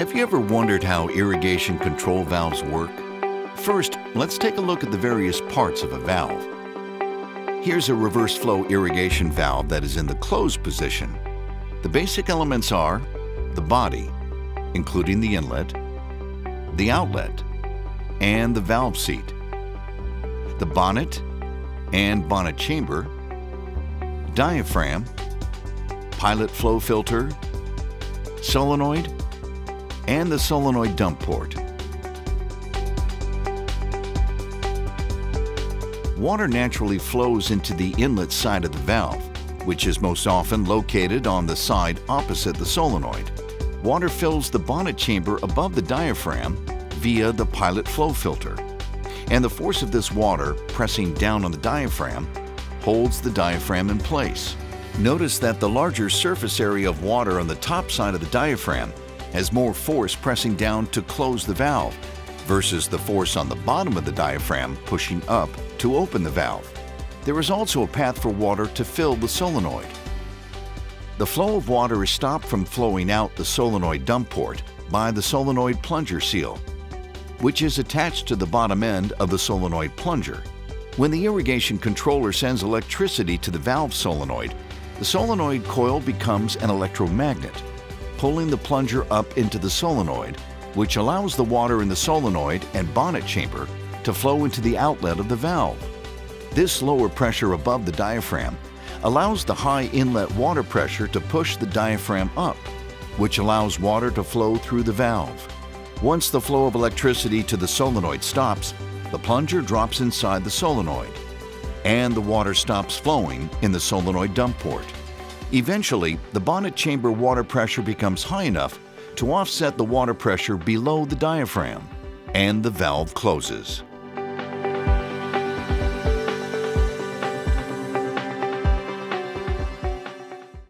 Have you ever wondered how irrigation control valves work? First, let's take a look at the various parts of a valve. Here's a reverse flow irrigation valve that is in the closed position. The basic elements are the body, including the inlet, the outlet, and the valve seat, the bonnet and bonnet chamber, diaphragm, pilot flow filter, solenoid, and the solenoid dump port. Water naturally flows into the inlet side of the valve, which is most often located on the side opposite the solenoid. Water fills the bonnet chamber above the diaphragm via the pilot flow filter, and the force of this water pressing down on the diaphragm holds the diaphragm in place. Notice that the larger surface area of water on the top side of the diaphragm has more force pressing down to close the valve versus the force on the bottom of the diaphragm pushing up to open the valve. There is also a path for water to fill the solenoid. The flow of water is stopped from flowing out the solenoid dump port by the solenoid plunger seal, which is attached to the bottom end of the solenoid plunger. When the irrigation controller sends electricity to the valve solenoid, the solenoid coil becomes an electromagnet, pulling the plunger up into the solenoid, which allows the water in the solenoid and bonnet chamber to flow into the outlet of the valve. This lower pressure above the diaphragm allows the high inlet water pressure to push the diaphragm up, which allows water to flow through the valve. Once the flow of electricity to the solenoid stops, the plunger drops inside the solenoid, and the water stops flowing in the solenoid dump port. Eventually, the bonnet chamber water pressure becomes high enough to offset the water pressure below the diaphragm, and the valve closes.